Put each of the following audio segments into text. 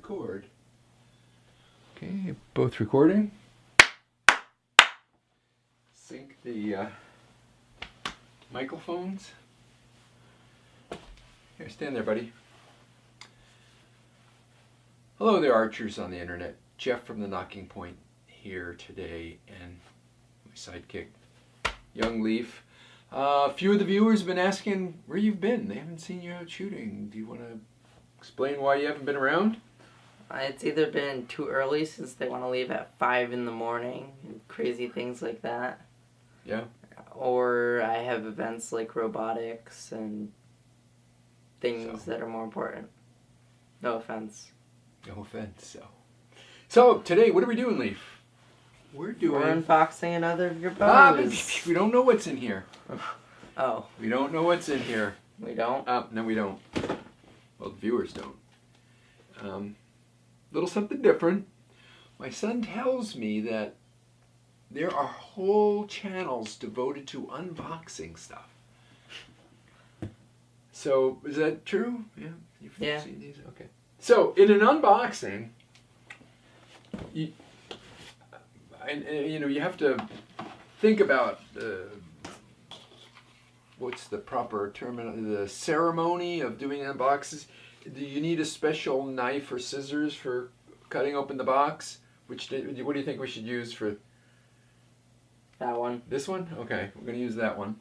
record. Okay, both recording. Sync the microphones. Here, stand there, buddy. Hello there, archers on the internet. Jeff from the Knocking Point here today, and my sidekick, young Leif. A few of the viewers have been asking where you've been. They haven't seen you out shooting. Do you want to explain why you haven't been around? It's either been too early since they want to leave at 5 in the morning and crazy things like that. Yeah. Or I have events like robotics and things that are more important. No offense. No offense. So today, what are we doing, Leif? We're unboxing another of your bows. We don't know what's in here. Oh. We don't know what's in here. We don't? No, we don't. Well, the viewers don't. Little something different. My son tells me that there are whole channels devoted to unboxing stuff. So, is that true? Yeah? You've seen these? Okay. So, in an unboxing, you have to think about what's the proper term, the ceremony of doing unboxes. Do you need a special knife or scissors for cutting open the box? What do you think we should use for that one? This one? Okay, we're going to use that one.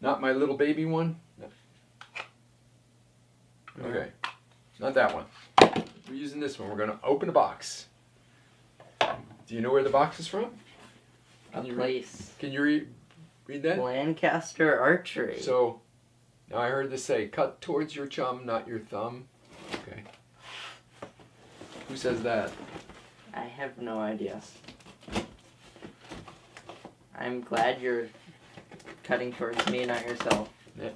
Not my little baby one? No. Okay, not that one. We're using this one. We're going to open a box. Do you know where the box is from? Can you read that? Lancaster Archery. So, now I heard this say, cut towards your chum, not your thumb. Okay. Who says that? I have no idea. I'm glad you're cutting towards me, not yourself. Yeah.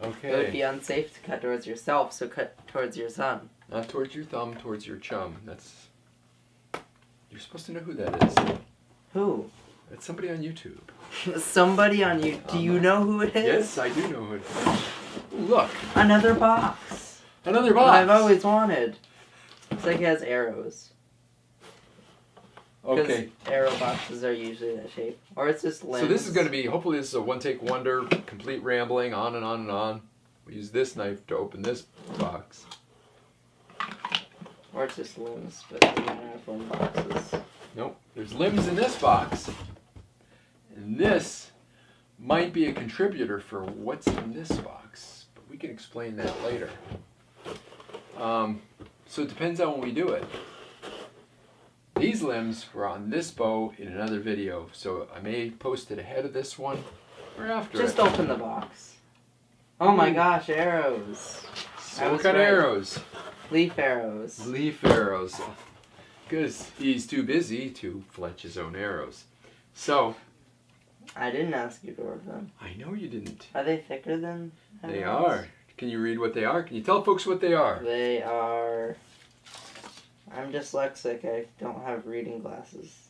Okay. It would be unsafe to cut towards yourself, so cut towards your son. Not towards your thumb, towards your chum. You're supposed to know who that is. Who? It's somebody on YouTube. Somebody on YouTube. Do you know who it is? Yes, I do know who it is. Ooh, look. Another box. Another box. What I've always wanted. Looks like it has arrows. Okay. Arrow boxes are usually that shape. Or it's just limbs. So this is going to be, hopefully this is a one-take wonder, complete rambling, on and on and on. We use this knife to open this box. Or it's just limbs, but they don't have limb boxes. Nope, there's limbs in this box. And this might be a contributor for what's in this box, but we can explain that later. So it depends on when we do it. These limbs were on this bow in another video, so I may post it ahead of this one or after Just open the box. Oh my gosh, arrows. So what kind of arrows? Leaf arrows. Leaf arrows. Because he's too busy to fletch his own arrows. So. I didn't ask you to order them. I know you didn't. Are they thicker than arrows? They are. Can you read what they are? Can you tell folks what they are? They are... I'm dyslexic. I don't have reading glasses.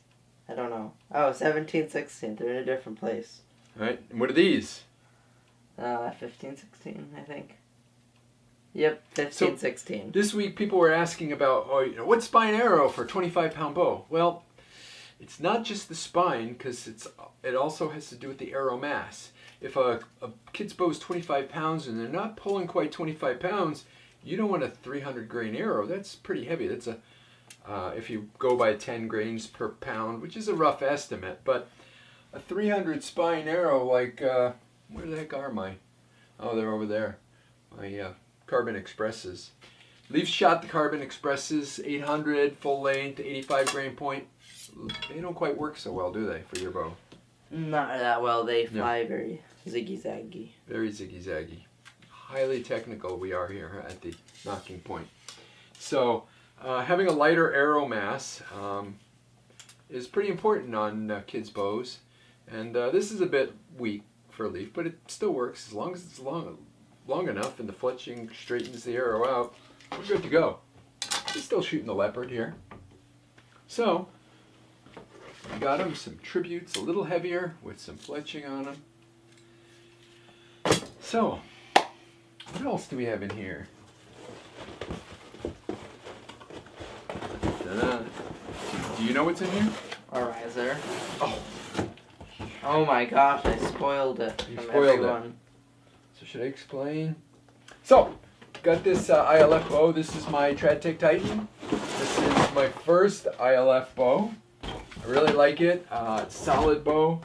I don't know. Oh, 17, 16. They're in a different place. All right. And what are these? 15, 16, I think. Yep, 15, 16. This week people were asking about, what's spine arrow for a 25-pound bow? Well, it's not just the spine, because it also has to do with the arrow mass. If a kid's bow is 25 pounds and they're not pulling quite 25 pounds, you don't want a 300 grain arrow. That's pretty heavy. That's if you go by 10 grains per pound, which is a rough estimate, but a 300 spine arrow, like, where the heck are my? Oh, they're over there. My Carbon Expresses. Leif shot the Carbon Expresses, 800 full length, 85 grain point. They don't quite work so well, do they, for your bow? Not that well. They fly very ziggy-zaggy. Very ziggy-zaggy. Highly technical we are here at the Knocking Point. So, having a lighter arrow mass is pretty important on kids' bows. And this is a bit weak for Leif, but it still works as long as it's long enough and the fletching straightens the arrow out. We're good to go. He's still shooting the leopard here. So, we got him some tributes, a little heavier with some fletching on them. So, what else do we have in here? Do you know what's in here? A riser. Oh. Oh my gosh, I spoiled it You from spoiled it. everyone. So should I explain? So, got this ILF bow. This is my TradTech Titan. This is my first ILF bow. I really like it. It's a solid bow.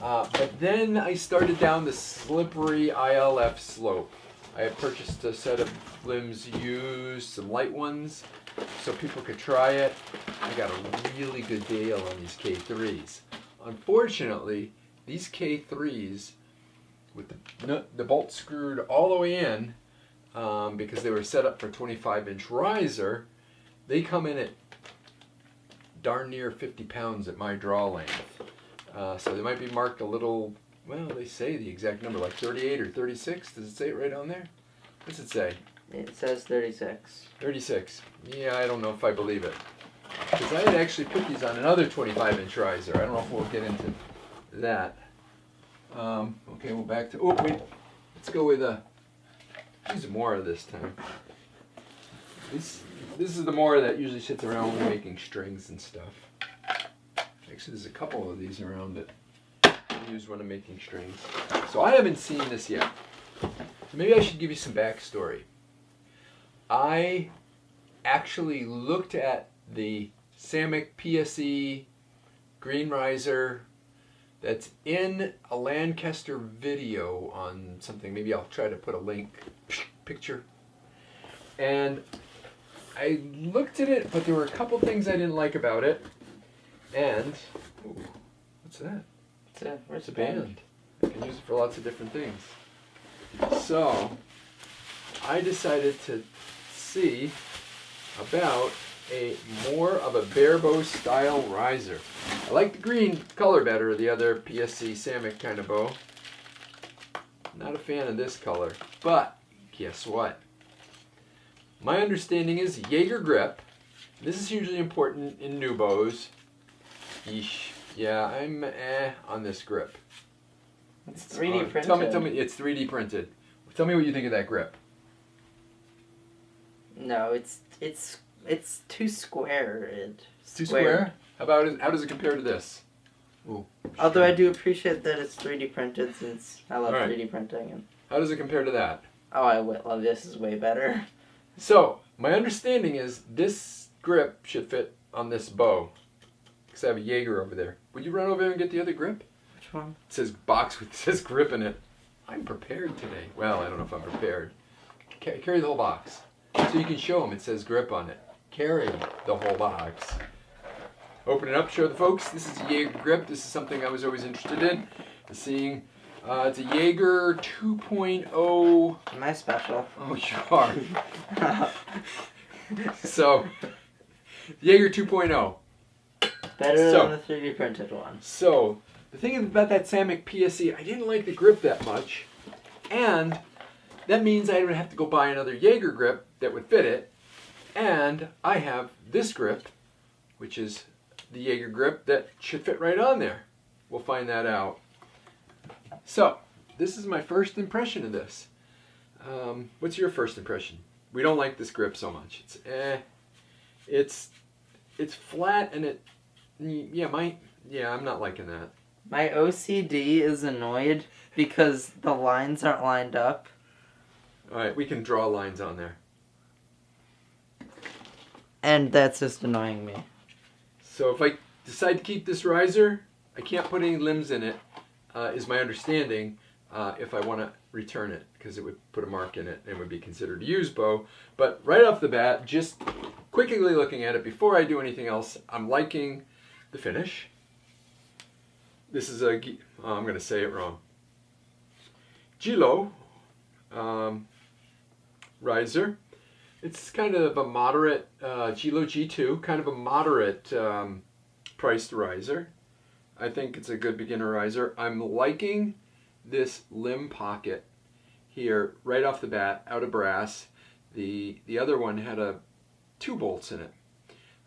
But then I started down the slippery ILF slope. I had purchased a set of limbs used, some light ones, so people could try it. I got a really good deal on these K3s. Unfortunately, these K3s, with the bolt screwed all the way in, because they were set up for 25-inch riser, they come in at darn near 50 pounds at my draw length. So they might be marked a little, well, they say the exact number, like 38 or 36. Does it say it right on there? What's it say? It says 36. 36. Yeah, I don't know if I believe it. Because I had actually put these on another 25-inch riser. I don't know if we'll get into that. Okay, we'll back to, oh wait, let's go with use a Mora this time. This is the Mora that usually sits around when we're making strings and stuff. Actually, there's a couple of these around that I use when I'm making strings. So I haven't seen this yet. So maybe I should give you some backstory. I actually looked at the Samick PSE green riser that's in a Lancaster video on something. Maybe I'll try to put a link picture. And I looked at it, but there were a couple things I didn't like about it. And, ooh, what's that? It's a band. I can use it for lots of different things. So, I decided to see about more of a Barebow style riser. I like the green color better, the other PSC Samick kind of bow. Not a fan of this color, but guess what? My understanding is Jaeger grip. This is hugely important in new bows. Yeesh. Yeah, I'm on this grip. It's 3D printed. Tell me, it's 3D printed. Tell me what you think of that grip. No, it's too square. It's too square? How does it compare to this? Ooh, although I do appreciate that it's 3D printed, since I love 3D printing. And how does it compare to that? oh, I love this is way better. So, my understanding is this grip should fit on this bow. Because I have a Jaeger over there. Would you run over there and get the other grip? Which one? It says box with says grip in it. I'm prepared today. Well, I don't know if I'm prepared. Carry the whole box. So you can show them it says grip on it. Carry the whole box. Open it up, show the folks. This is a Jaeger grip. This is something I was always interested in. Seeing it's a Jaeger 2.0. Am I special? Oh, you are. So, Jaeger 2.0. Better than the 3D printed one. So, the thing about that Samick PSE, I didn't like the grip that much. And that means I would have to go buy another Jaeger grip that would fit it. And I have this grip, which is the Jaeger grip that should fit right on there. We'll find that out. So, this is my first impression of this. What's your first impression? We don't like this grip so much. It's flat and it, I'm not liking that. My OCD is annoyed because the lines aren't lined up. Alright, we can draw lines on there. And that's just annoying me. So if I decide to keep this riser, I can't put any limbs in it, is my understanding, if I want to return it, because it would put a mark in it and would be considered a used bow. But right off the bat, just quickly looking at it, before I do anything else, I'm liking the finish. This is I'm going to say it wrong. Gillo riser. It's kind of a moderate, Gillo G2, kind of a moderate priced riser. I think it's a good beginner riser. I'm liking this limb pocket here right off the bat, out of brass. The other one had 2 bolts in it.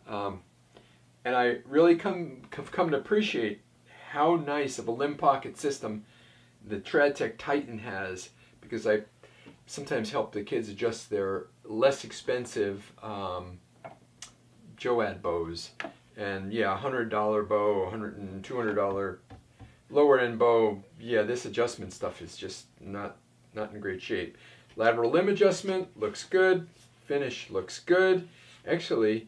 And I really have come to appreciate how nice of a limb pocket system the TradTech Titan has, because I sometimes help the kids adjust their less expensive Joad bows, And yeah, $100 bow, $100 and $200 lower end bow. Yeah, this adjustment stuff is just not in great shape. Lateral limb adjustment looks good. Finish looks good. Actually,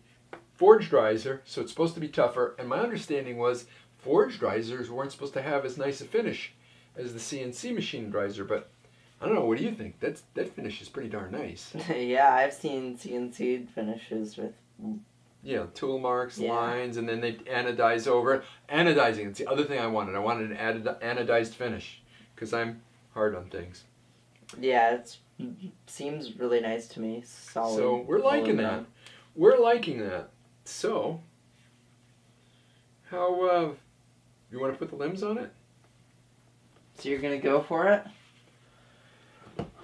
forged riser, so it's supposed to be tougher. And my understanding was forged risers weren't supposed to have as nice a finish as the CNC machined riser, but I don't know. What do you think? That finish is pretty darn nice. Yeah, I've seen CNC finishes with. Yeah, tool marks, lines, and then they anodize over it. Anodizing, it's the other thing I wanted. I wanted an anodized finish because I'm hard on things. Yeah, it seems really nice to me. Solid. So we're liking that. We're liking that. So, how you want to put the limbs on it? So you're gonna go for it?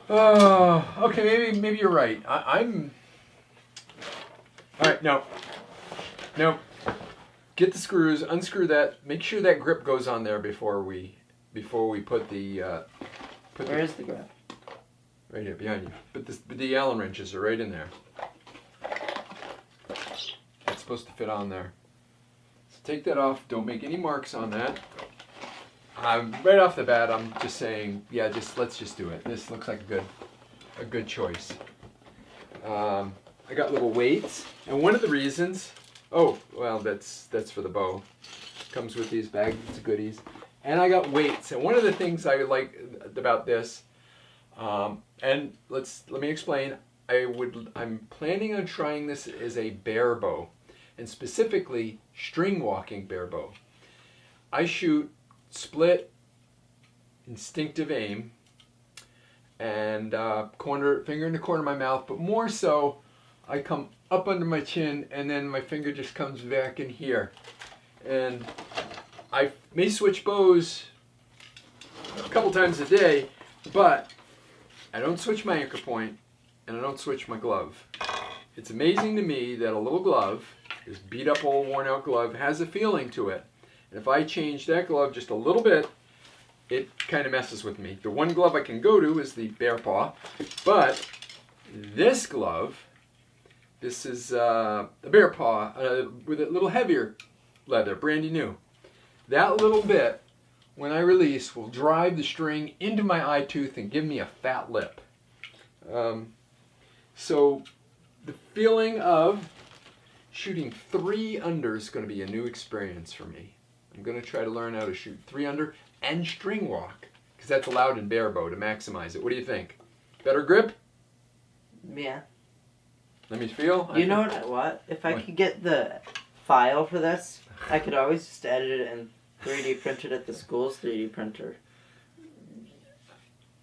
Okay, maybe you're right. I'm. All right, no. Get the screws, unscrew that. Make sure that grip goes on there before we put the. Where is the grip? Right here behind you. But the Allen wrenches are right in there. It's supposed to fit on there. So take that off. Don't make any marks on that. Right off the bat, I'm just saying, yeah, let's just do it. This looks like a good choice. I got little weights, and one of the reasons. Oh, well, that's for the bow. Comes with these bags of goodies, and I got weights. And one of the things I like about this, and let me explain. I'm planning on trying this as a bear bow, and specifically string walking bear bow. I shoot split, instinctive aim, and finger in the corner of my mouth, but more so, I come up under my chin, and then my finger just comes back in here. And I may switch bows a couple times a day, but I don't switch my anchor point, and I don't switch my glove. It's amazing to me that a little glove, this beat up old worn out glove, has a feeling to it. And if I change that glove just a little bit, it kind of messes with me. The one glove I can go to is the bear paw, but this glove, this is a bear paw with a little heavier leather, brandy new. That little bit, when I release, will drive the string into my eye tooth and give me a fat lip. So the feeling of shooting 3 under is going to be a new experience for me. I'm going to try to learn how to shoot 3 under and string walk, because that's allowed in bear bow to maximize it. What do you think? Better grip? Yeah. Let me feel. You know what? If I could get the file for this, I could always just edit it and 3D print it at the school's 3D printer.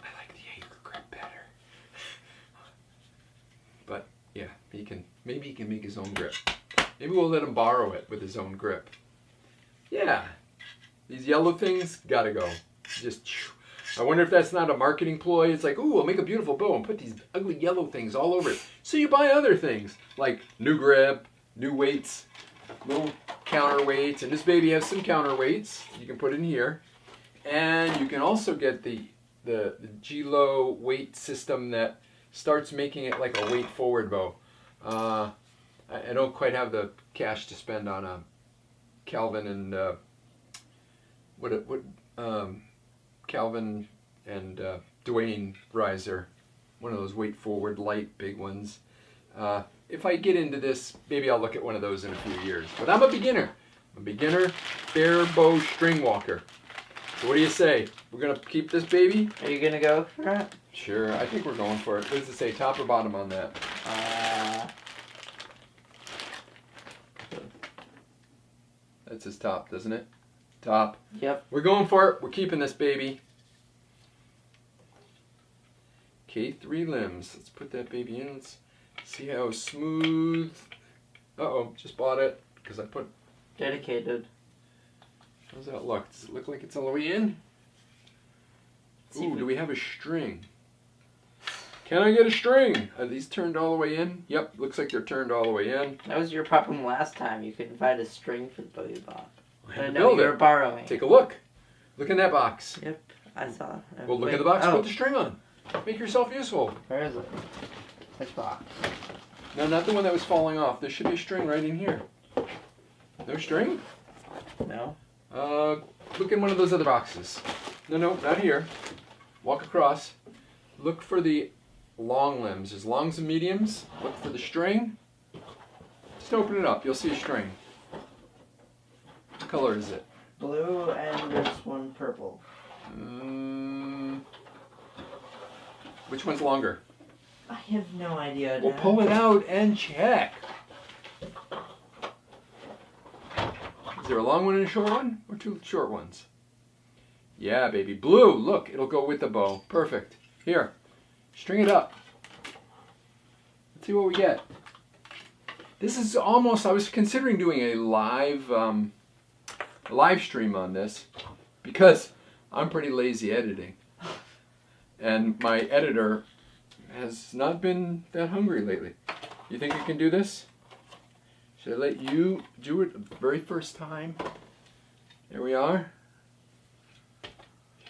I like the anchor grip better. But yeah, maybe he can make his own grip. Maybe we'll let him borrow it with his own grip. Yeah, these yellow things gotta go. I wonder if that's not a marketing ploy. It's like, ooh, I'll make a beautiful bow and put these ugly yellow things all over it. So you buy other things like new grip, new weights, little counterweights, and this baby has some counterweights you can put in here. And you can also get the Gillo weight system that starts making it like a weight forward bow. I don't quite have the cash to spend on a Calvin and Calvin and Dwayne riser, one of those weight forward light big ones. If I get into this, maybe I'll look at one of those in a few years. But I'm a beginner. I'm a beginner bear bow string walker. So what do you say? We're gonna keep this baby? Are you gonna go for it? Sure, I think we're going for it. What does it say, top or bottom on that? That says top, doesn't it? Top. Yep. We're going for it. We're keeping this baby. K3 limbs. Let's put that baby in. Let's see how smooth. Uh-oh, just bought it because I put... Dedicated. How's that look? Does it look like it's all the way in? Ooh, do we have a string? Can I get a string? Are these turned all the way in? Yep, looks like they're turned all the way in. That was your problem last time. You couldn't find a string for the bow you bought. I had to know build you were it. borrowing. Take a look. Look in that box. Yep, I saw. Well, look at the box. Put the string on. Make yourself useful. Where is it? Which box? No, not the one that was falling off. There should be a string right in here. No string? No. Look in one of those other boxes. No, not here. Walk across. Look for the long limbs. There's longs and mediums. Look for the string. Just open it up. You'll see a string. What color is it? Blue, and there's one purple. Which one's longer? I have no idea. Well, pull it out and check. Is there a long one and a short one? Or two short ones? Yeah, baby. Blue. Look, it'll go with the bow. Perfect. Here. String it up. Let's see what we get. This is almost, I was considering doing a live stream on this because I'm pretty lazy editing. And my editor has not been that hungry lately. You think you can do this? Should I let you do it the very first time? There we are.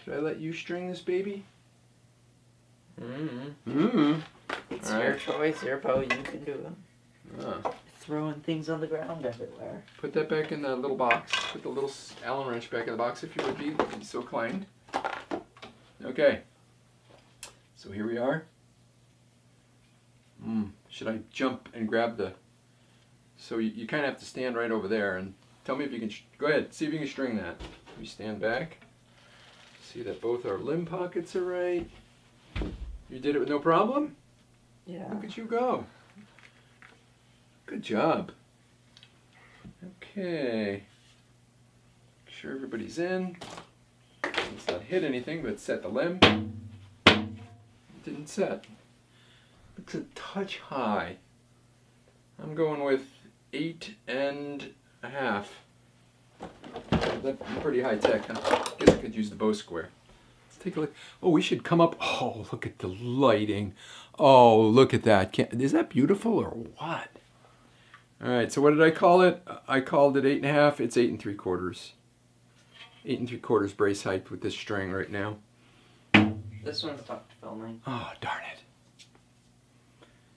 Should I let you string this baby? It's your choice, your bow. You can do it. Throwing things on the ground everywhere. Put that back in the little box. Put the little Allen wrench back in the box if you would be so kind. Okay. So here we are. Should I jump and grab the... So you kind of have to stand right over there and tell me if you can... Go ahead, see if you can string that. Let me stand back. See that both our limb pockets are right. You did it with no problem? Yeah. Look at you go. Good job. Okay. Make sure everybody's in. Let's not hit anything, but set the limb. It didn't set. It's a touch high. I'm going with 8.5. That's pretty high tech, huh? Guess I could use the bow square. Let's take a look. Oh, we should come up. Oh, look at the lighting. Oh, look at that. Is that beautiful or what? All right, so what did I call it? I called it 8.5. It's 8 3/4. 8 3/4 brace height with this string right now. This one's stopped filming. Oh, darn it.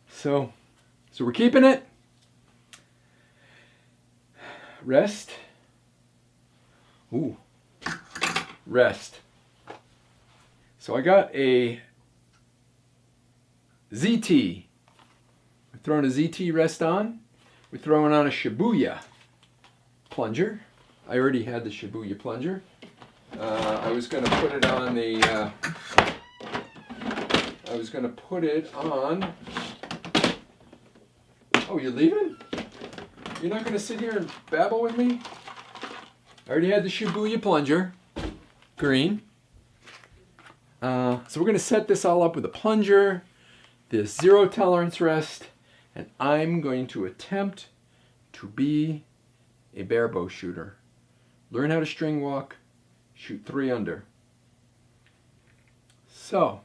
So we're keeping it. Rest. Ooh. Rest. So I got a ZT. We're throwing a ZT rest on. We're throwing on a Shibuya plunger. I already had the Shibuya plunger. I was going to put it on the... I was going to put it on... Oh, you're leaving? You're not going to sit here and babble with me? I already had the Shibuya plunger. Green. So we're going to set this all up with a plunger, this zero tolerance rest, and I'm going to attempt to be a barebow shooter. Learn how to string walk, shoot 3 under. So,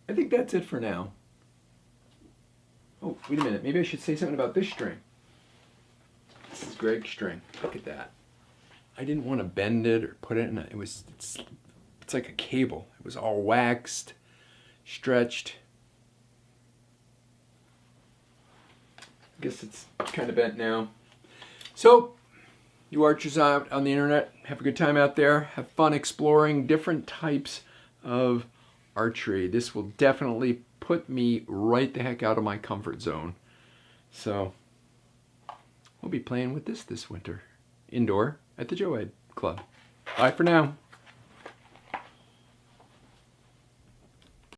I think that's it for now. Oh, wait a minute. Maybe I should say something about this string. This is Greg's string. Look at that. I didn't want to bend it or put it in it's like a cable. It was all waxed, stretched. I guess it's kind of bent now. So, you archers out on the internet, have a good time out there. Have fun exploring different types of archery. This will definitely put me right the heck out of my comfort zone. So, we'll be playing with this winter. Indoor at the Joe Ed Club. Bye for now.